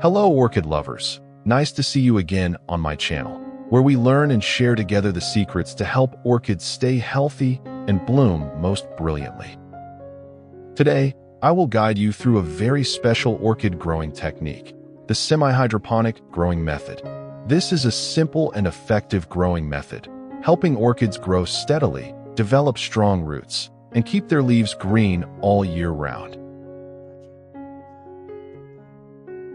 Hello, orchid lovers. Nice to see you again on my channel, where we learn and share together the secrets to help orchids stay healthy and bloom most brilliantly. Today, I will guide you through a very special orchid growing technique, the semi-hydroponic growing method. This is a simple and effective growing method, helping orchids grow steadily, develop strong roots, and keep their leaves green all year round.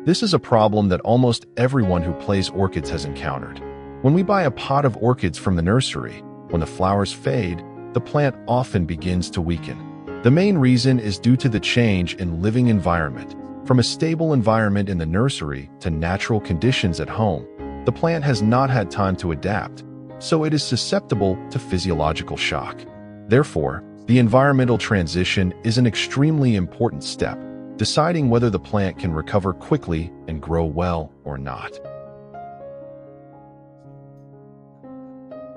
This is a problem that almost everyone who plays orchids has encountered. When we buy a pot of orchids from the nursery, when the flowers fade, the plant often begins to weaken. The main reason is due to the change in living environment. From a stable environment in the nursery to natural conditions at home, the plant has not had time to adapt, so it is susceptible to physiological shock. Therefore, the environmental transition is an extremely important step, deciding whether the plant can recover quickly and grow well or not.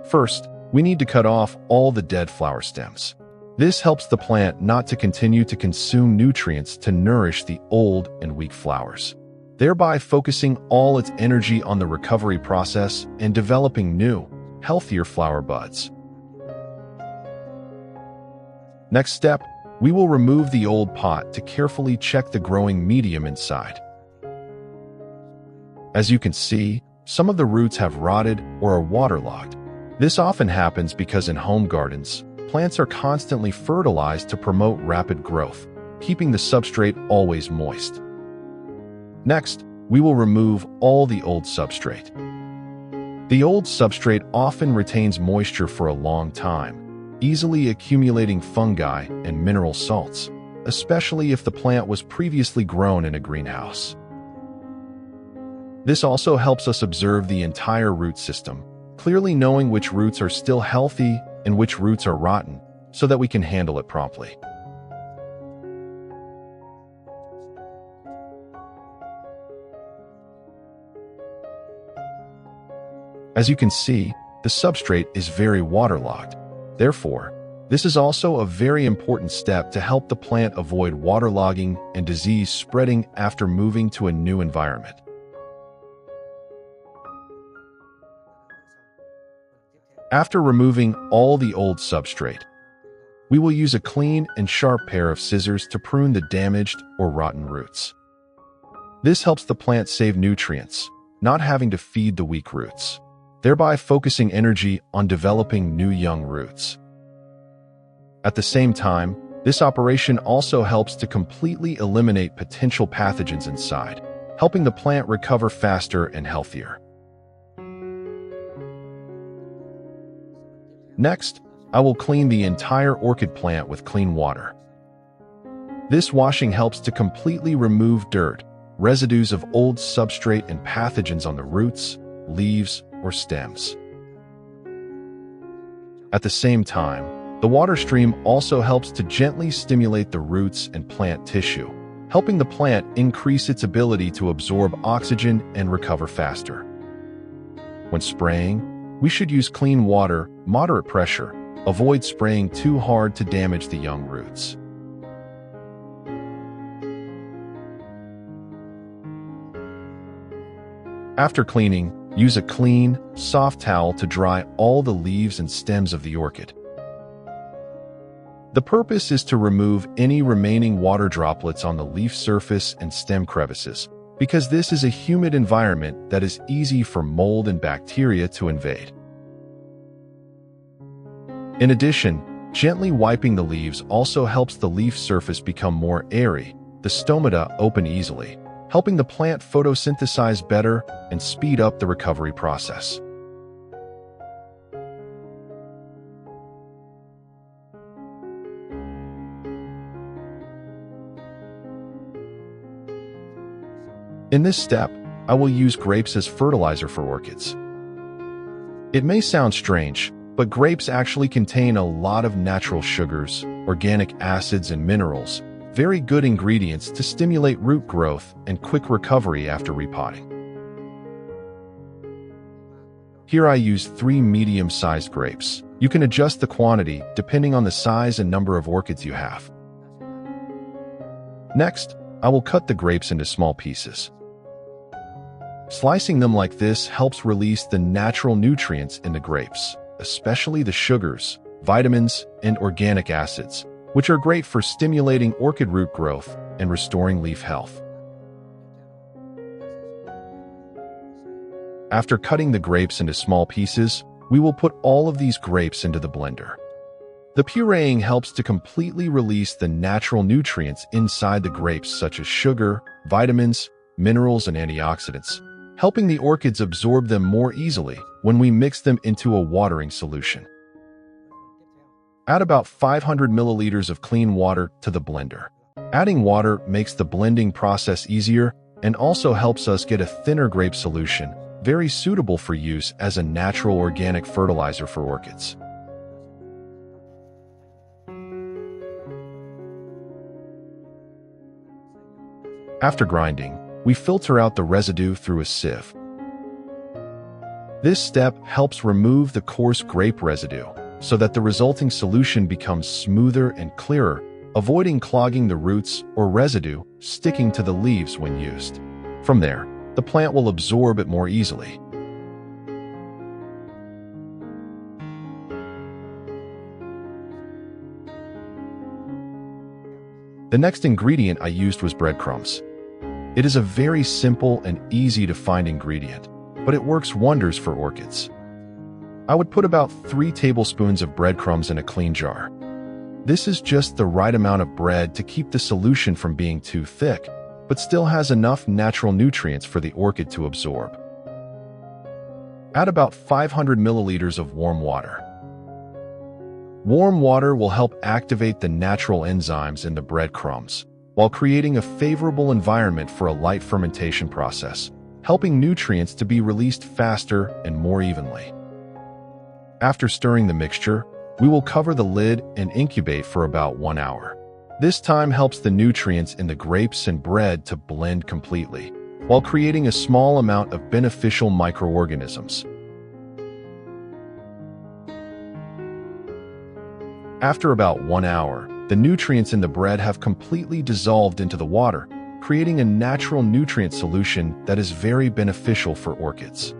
First, we need to cut off all the dead flower stems. This helps the plant not to continue to consume nutrients to nourish the old and weak flowers, thereby focusing all its energy on the recovery process and developing new, healthier flower buds. Next step, we will remove the old pot to carefully check the growing medium inside. As you can see, some of the roots have rotted or are waterlogged. This often happens because in home gardens, plants are constantly fertilized to promote rapid growth, keeping the substrate always moist. Next, we will remove all the old substrate. The old substrate often retains moisture for a long time, easily accumulating fungi and mineral salts, especially if the plant was previously grown in a greenhouse. This also helps us observe the entire root system, clearly knowing which roots are still healthy and which roots are rotten, so that we can handle it promptly. As you can see, the substrate is very waterlogged. Therefore, this is also a very important step to help the plant avoid waterlogging and disease spreading after moving to a new environment. After removing all the old substrate, we will use a clean and sharp pair of scissors to prune the damaged or rotten roots. This helps the plant save nutrients, not having to feed the weak roots, thereby focusing energy on developing new young roots. At the same time, this operation also helps to completely eliminate potential pathogens inside, helping the plant recover faster and healthier. Next, I will clean the entire orchid plant with clean water. This washing helps to completely remove dirt, residues of old substrate and pathogens on the roots, leaves, or stems. At the same time, the water stream also helps to gently stimulate the roots and plant tissue, helping the plant increase its ability to absorb oxygen and recover faster. When spraying, we should use clean water, moderate pressure. Avoid spraying too hard to damage the young roots. After cleaning, use a clean, soft towel to dry all the leaves and stems of the orchid. The purpose is to remove any remaining water droplets on the leaf surface and stem crevices, because this is a humid environment that is easy for mold and bacteria to invade. In addition, gently wiping the leaves also helps the leaf surface become more airy, the stomata open easily, helping the plant photosynthesize better and speed up the recovery process. In this step, I will use grapes as fertilizer for orchids. It may sound strange, but grapes actually contain a lot of natural sugars, organic acids, and minerals, very good ingredients to stimulate root growth and quick recovery after repotting. Here I use 3 medium-sized grapes. You can adjust the quantity depending on the size and number of orchids you have. Next, I will cut the grapes into small pieces. Slicing them like this helps release the natural nutrients in the grapes, especially the sugars, vitamins, and organic acids, which are great for stimulating orchid root growth and restoring leaf health. After cutting the grapes into small pieces, we will put all of these grapes into the blender. The pureeing helps to completely release the natural nutrients inside the grapes such as sugar, vitamins, minerals, and antioxidants, helping the orchids absorb them more easily when we mix them into a watering solution. Add about 500 milliliters of clean water to the blender. Adding water makes the blending process easier and also helps us get a thinner grape solution, very suitable for use as a natural organic fertilizer for orchids. After grinding, we filter out the residue through a sieve. This step helps remove the coarse grape residue so that the resulting solution becomes smoother and clearer, avoiding clogging the roots or residue sticking to the leaves when used. From there, the plant will absorb it more easily. The next ingredient I used was breadcrumbs. It is a very simple and easy to find ingredient, but it works wonders for orchids. I would put about 3 tablespoons of breadcrumbs in a clean jar. This is just the right amount of bread to keep the solution from being too thick, but still has enough natural nutrients for the orchid to absorb. Add about 500 milliliters of warm water. Warm water will help activate the natural enzymes in the breadcrumbs, while creating a favorable environment for a light fermentation process, helping nutrients to be released faster and more evenly. After stirring the mixture, we will cover the lid and incubate for about 1 hour. This time helps the nutrients in the grapes and bread to blend completely, while creating a small amount of beneficial microorganisms. After about 1 hour, the nutrients in the bread have completely dissolved into the water, creating a natural nutrient solution that is very beneficial for orchids.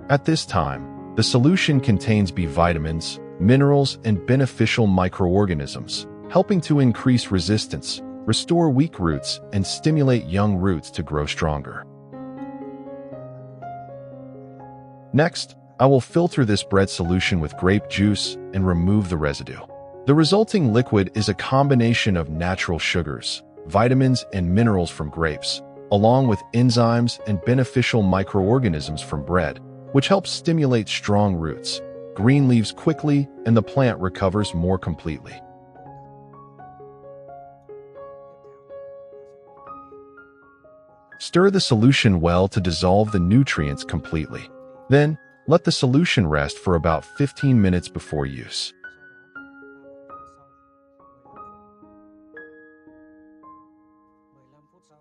At this time, the solution contains B vitamins, minerals, and beneficial microorganisms, helping to increase resistance, restore weak roots, and stimulate young roots to grow stronger. Next, I will filter this bread solution with grape juice and remove the residue. The resulting liquid is a combination of natural sugars, vitamins, and minerals from grapes, along with enzymes and beneficial microorganisms from bread, which helps stimulate strong roots, green leaves quickly, and the plant recovers more completely. Stir the solution well to dissolve the nutrients completely. Then, let the solution rest for about 15 minutes before use.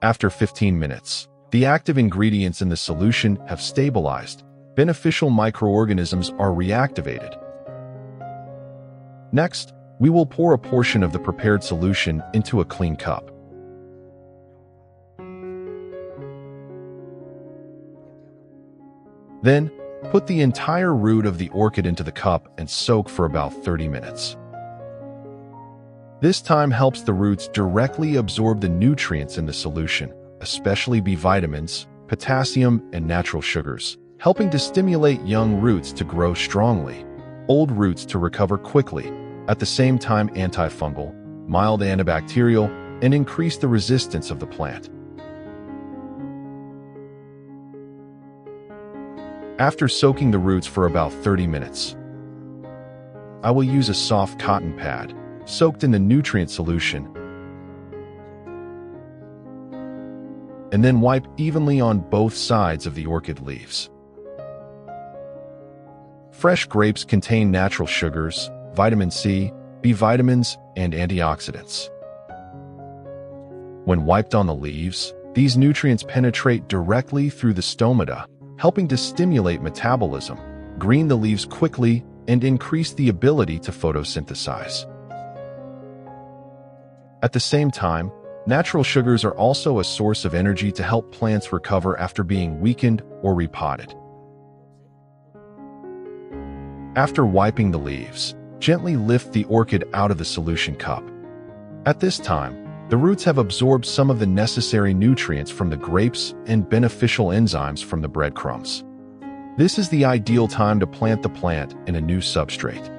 After 15 minutes, the active ingredients in the solution have stabilized. Beneficial microorganisms are reactivated. Next, we will pour a portion of the prepared solution into a clean cup. Then, put the entire root of the orchid into the cup and soak for about 30 minutes. This time helps the roots directly absorb the nutrients in the solution, especially B vitamins, potassium, and natural sugars, helping to stimulate young roots to grow strongly, old roots to recover quickly, at the same time antifungal, mild antibacterial, and increase the resistance of the plant. After soaking the roots for about 30 minutes, I will use a soft cotton pad, soaked in the nutrient solution, and then wipe evenly on both sides of the orchid leaves. Fresh grapes contain natural sugars, vitamin C, B vitamins, and antioxidants. When wiped on the leaves, these nutrients penetrate directly through the stomata, helping to stimulate metabolism, green the leaves quickly, and increase the ability to photosynthesize. At the same time, Natural sugars are also a source of energy to help plants recover after being weakened or repotted. After wiping the leaves, gently lift the orchid out of the solution cup. At this time, the roots have absorbed some of the necessary nutrients from the grapes and beneficial enzymes from the breadcrumbs. This is the ideal time to plant the plant in a new substrate.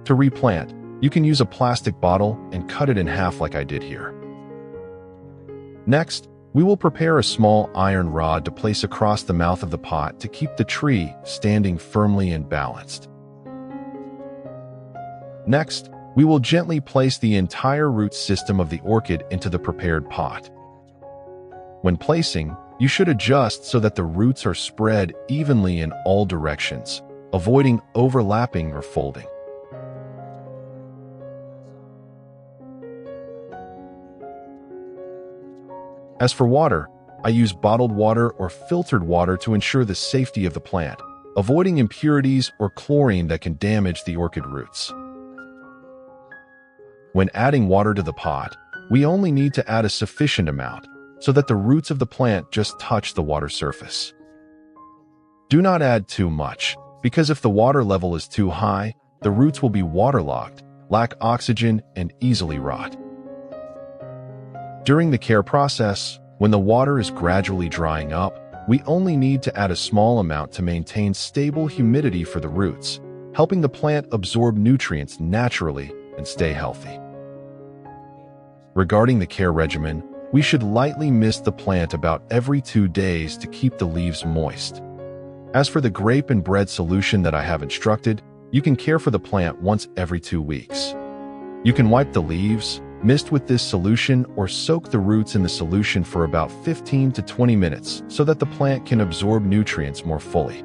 To replant, you can use a plastic bottle and cut it in half like I did here. Next, we will prepare a small iron rod to place across the mouth of the pot to keep the tree standing firmly and balanced. Next, we will gently place the entire root system of the orchid into the prepared pot. When placing, you should adjust so that the roots are spread evenly in all directions, avoiding overlapping or folding. As for water, I use bottled water or filtered water to ensure the safety of the plant, avoiding impurities or chlorine that can damage the orchid roots. When adding water to the pot, we only need to add a sufficient amount so that the roots of the plant just touch the water surface. Do not add too much, because if the water level is too high, the roots will be waterlogged, lack oxygen, and easily rot. During the care process, when the water is gradually drying up, we only need to add a small amount to maintain stable humidity for the roots, helping the plant absorb nutrients naturally and stay healthy. Regarding the care regimen, we should lightly mist the plant about every 2 days to keep the leaves moist. As for the grape and bread solution that I have instructed, you can care for the plant once every 2 weeks. You can wipe the leaves, mist with this solution, or soak the roots in the solution for about 15 to 20 minutes so that the plant can absorb nutrients more fully.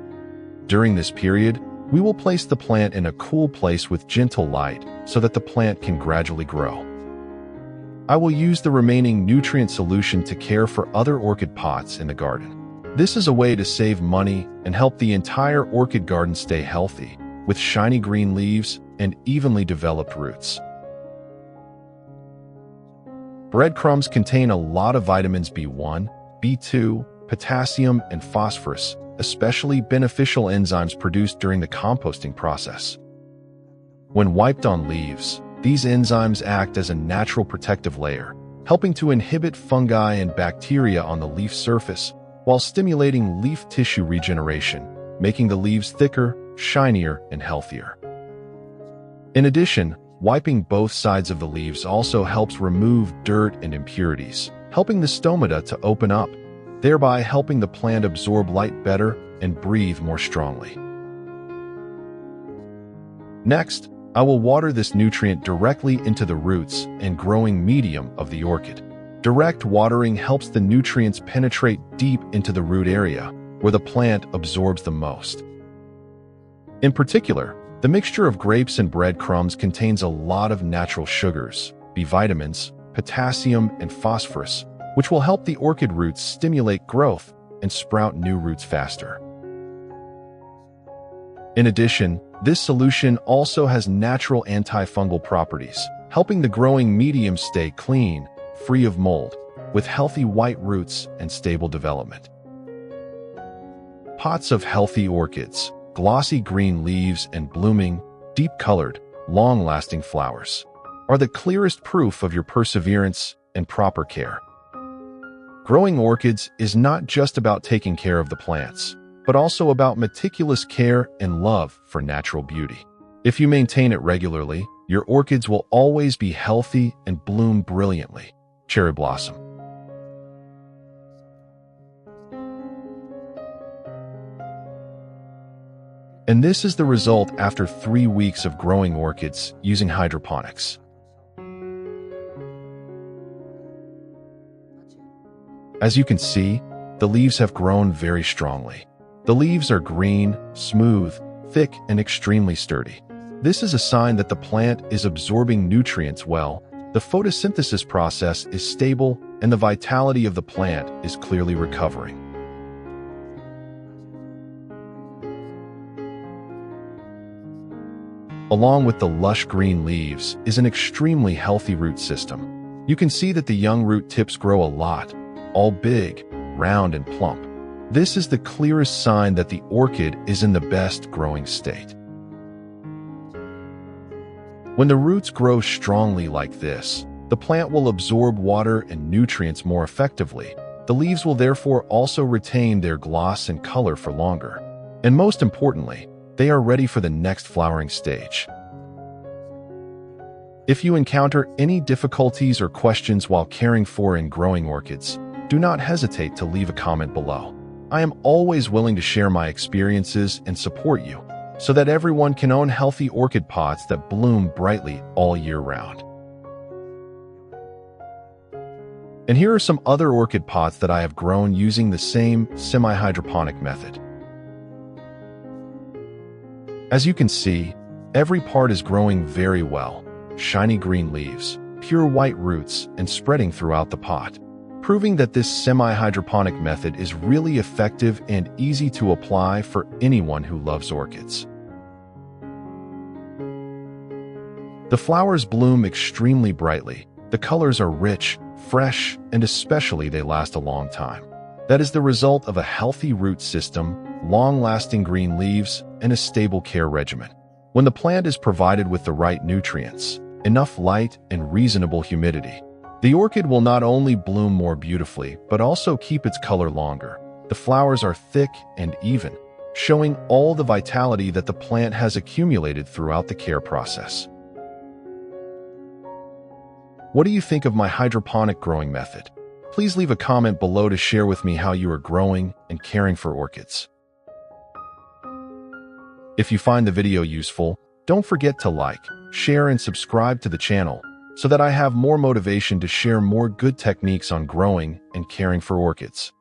During this period, we will place the plant in a cool place with gentle light so that the plant can gradually grow. I will use the remaining nutrient solution to care for other orchid pots in the garden. This is a way to save money and help the entire orchid garden stay healthy, with shiny green leaves and evenly developed roots. Breadcrumbs contain a lot of vitamins B1, B2, potassium, and phosphorus, especially beneficial enzymes produced during the composting process. When wiped on leaves, these enzymes act as a natural protective layer, helping to inhibit fungi and bacteria on the leaf surface while stimulating leaf tissue regeneration, making the leaves thicker, shinier, and healthier. In addition, wiping both sides of the leaves also helps remove dirt and impurities, helping the stomata to open up, thereby helping the plant absorb light better and breathe more strongly. Next, I will water this nutrient directly into the roots and growing medium of the orchid. Direct watering helps the nutrients penetrate deep into the root area, where the plant absorbs the most. In particular, the mixture of grapes and breadcrumbs contains a lot of natural sugars, B vitamins, potassium, and phosphorus, which will help the orchid roots stimulate growth and sprout new roots faster. In addition, this solution also has natural antifungal properties, helping the growing medium stay clean, free of mold, with healthy white roots and stable development. Pots of healthy orchids, glossy green leaves, and blooming, deep-colored, long-lasting flowers are the clearest proof of your perseverance and proper care. Growing orchids is not just about taking care of the plants, but also about meticulous care and love for natural beauty. If you maintain it regularly, your orchids will always be healthy and bloom brilliantly. Cherry blossom. And this is the result after 3 weeks of growing orchids using hydroponics. As you can see, the leaves have grown very strongly. The leaves are green, smooth, thick, and extremely sturdy. This is a sign that the plant is absorbing nutrients well, the photosynthesis process is stable, and the vitality of the plant is clearly recovering. Along with the lush green leaves is an extremely healthy root system. You can see that the young root tips grow a lot, all big, round, and plump. This is the clearest sign that the orchid is in the best growing state. When the roots grow strongly like this, the plant will absorb water and nutrients more effectively. The leaves will therefore also retain their gloss and color for longer. And most importantly, they are ready for the next flowering stage. If you encounter any difficulties or questions while caring for and growing orchids, do not hesitate to leave a comment below. I am always willing to share my experiences and support you, so that everyone can own healthy orchid pots that bloom brightly all year round. And here are some other orchid pots that I have grown using the same semi-hydroponic method. As you can see, every part is growing very well. Shiny green leaves, pure white roots, and spreading throughout the pot, proving that this semi-hydroponic method is really effective and easy to apply for anyone who loves orchids. The flowers bloom extremely brightly. The colors are rich, fresh, and especially they last a long time. That is the result of a healthy root system, long-lasting green leaves, and a stable care regimen. When the plant is provided with the right nutrients, enough light, and reasonable humidity, the orchid will not only bloom more beautifully, but also keep its color longer. The flowers are thick and even, showing all the vitality that the plant has accumulated throughout the care process. What do you think of my hydroponic growing method? Please leave a comment below to share with me how you are growing and caring for orchids. If you find the video useful, don't forget to like, share, and subscribe to the channel so that I have more motivation to share more good techniques on growing and caring for orchids.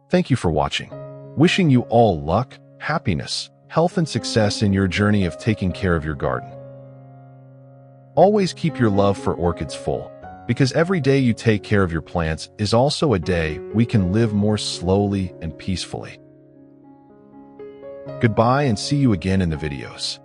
Thank you for watching. Wishing you all luck, happiness, health, and success in your journey of taking care of your garden. Always keep your love for orchids full, because every day you take care of your plants is also a day we can live more slowly and peacefully. Goodbye and see you again in the videos.